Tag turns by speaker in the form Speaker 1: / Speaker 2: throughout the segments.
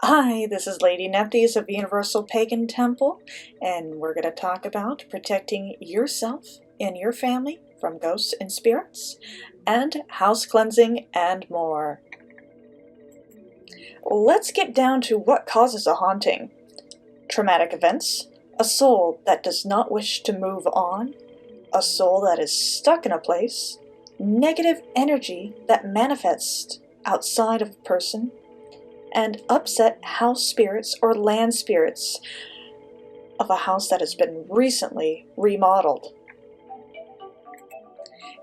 Speaker 1: Hi, this is Lady Nephthys of Universal Pagan Temple, and we're going to talk about protecting yourself and your family from ghosts and spirits, and house cleansing and more. Let's get down to what causes a haunting. Traumatic events, a soul that does not wish to move on, a soul that is stuck in a place, negative energy that manifests outside of a person, and upset house spirits or land spirits of a house that has been recently remodeled.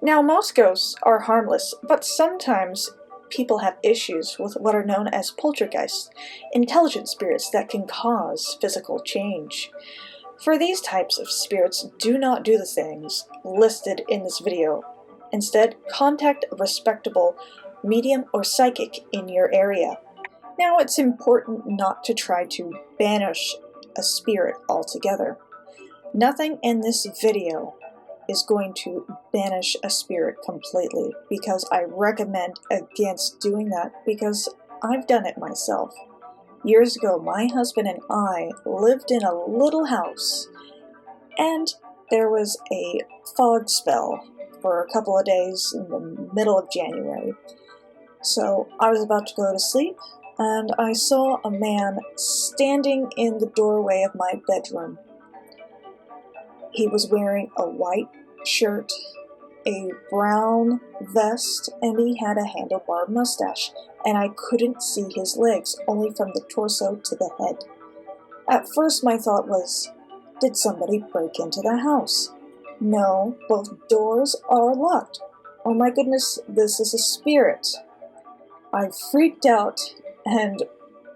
Speaker 1: Now, most ghosts are harmless, but sometimes people have issues with what are known as poltergeists, intelligent spirits that can cause physical change. For these types of spirits, do not do the things listed in this video. Instead, contact a respectable medium or psychic in your area. Now, it's important not to try to banish a spirit altogether. Nothing in this video is going to banish a spirit completely, because I recommend against doing that because I've done it myself. Years ago, my husband and I lived in a little house, and there was a fog spell for a couple of days in the middle of January. So I was about to go to sleep, and I saw a man standing in the doorway of my bedroom. He was wearing a white shirt, a brown vest, and he had a handlebar mustache, and I couldn't see his legs, only from the torso to the head. At first my thought was, did somebody break into the house? No, both doors are locked. Oh my goodness, this is a spirit. I freaked out, and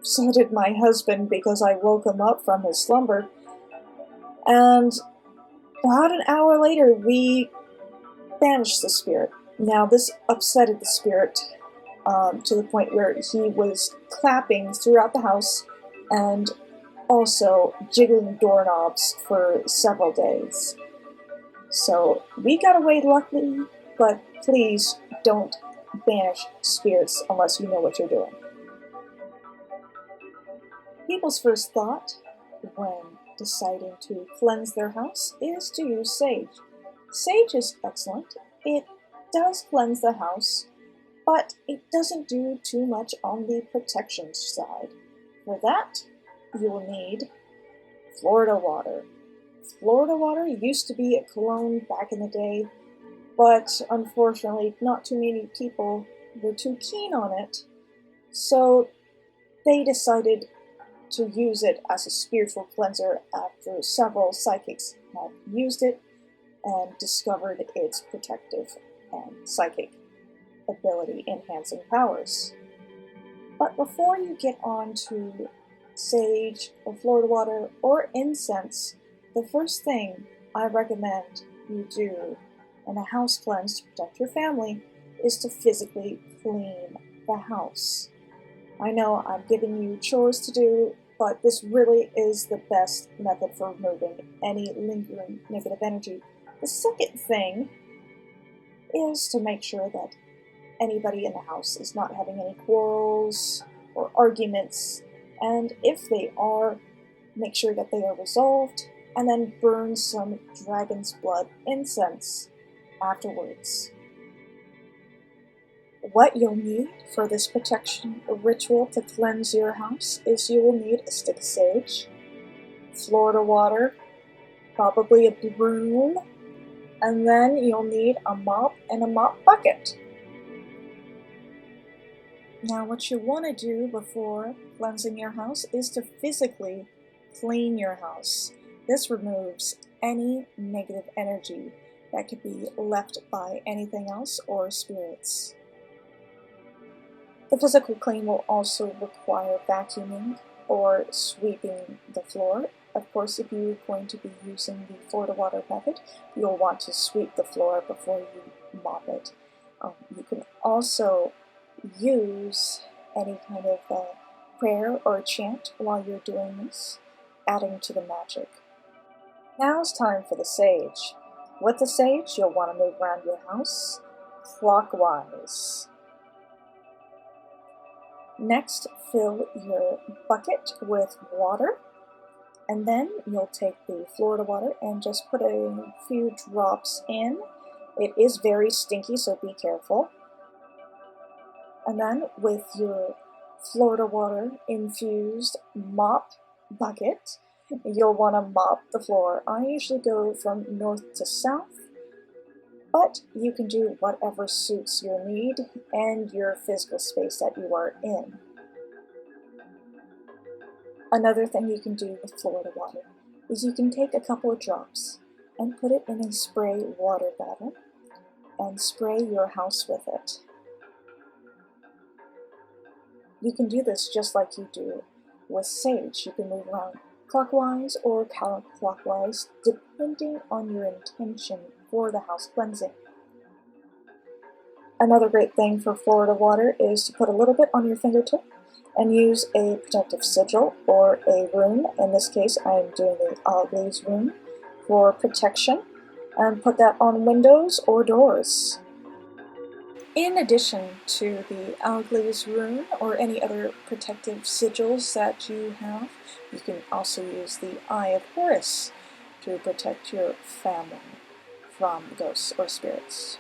Speaker 1: so did my husband, because I woke him up from his slumber. And about an hour later, we banished the spirit. Now, this upsetted the spirit to the point where he was clapping throughout the house and also jiggling doorknobs for several days. So we got away luckily, but please don't banish spirits unless you know what you're doing. People's first thought when deciding to cleanse their house is to use sage. Sage is excellent. It does cleanse the house, but it doesn't do too much on the protection side. For that, you will need Florida water. Florida water used to be a cologne back in the day, but unfortunately not too many people were too keen on it, so they decided to use it as a spiritual cleanser after several psychics have used it and discovered its protective and psychic ability enhancing powers. But before you get on to sage or Florida water or incense, the first thing I recommend you do in a house cleanse to protect your family is to physically clean the house. I know I'm giving you chores to do, but this really is the best method for removing any lingering negative energy. The second thing is to make sure that anybody in the house is not having any quarrels or arguments, and if they are, make sure that they are resolved, and then burn some dragon's blood incense afterwards. What you'll need for this protection ritual to cleanse your house is you will need a stick of sage, Florida water, probably a broom, and then you'll need a mop and a mop bucket. Now, what you want to do before cleansing your house is to physically clean your house. This removes any negative energy that could be left by anything else or spirits. The physical clean will also require vacuuming or sweeping the floor. Of course, if you're going to be using the Florida water method, you'll want to sweep the floor before you mop it. You can also use any kind of prayer or chant while you're doing this, adding to the magic. Now it's time for the sage. With the sage, you'll want to move around your house clockwise. Next, fill your bucket with water, and then you'll take the Florida water and just put a few drops in. It is very stinky, so be careful. And then with your Florida water infused mop bucket, you'll want to mop the floor. I usually go from north to south, but you can do whatever suits your need and your physical space that you are in. Another thing you can do with Florida water is you can take a couple of drops and put it in a spray water bottle and spray your house with it. You can do this just like you do with sage. You can move around clockwise or counterclockwise depending on your intention for the house cleansing. Another great thing for Florida water is to put a little bit on your fingertip and use a protective sigil or a rune. In this case, I'm doing the Ogles rune for protection, and put that on windows or doors. In addition to the Ogles rune or any other protective sigils that you have, you can also use the Eye of Horus to protect your family from ghosts or spirits.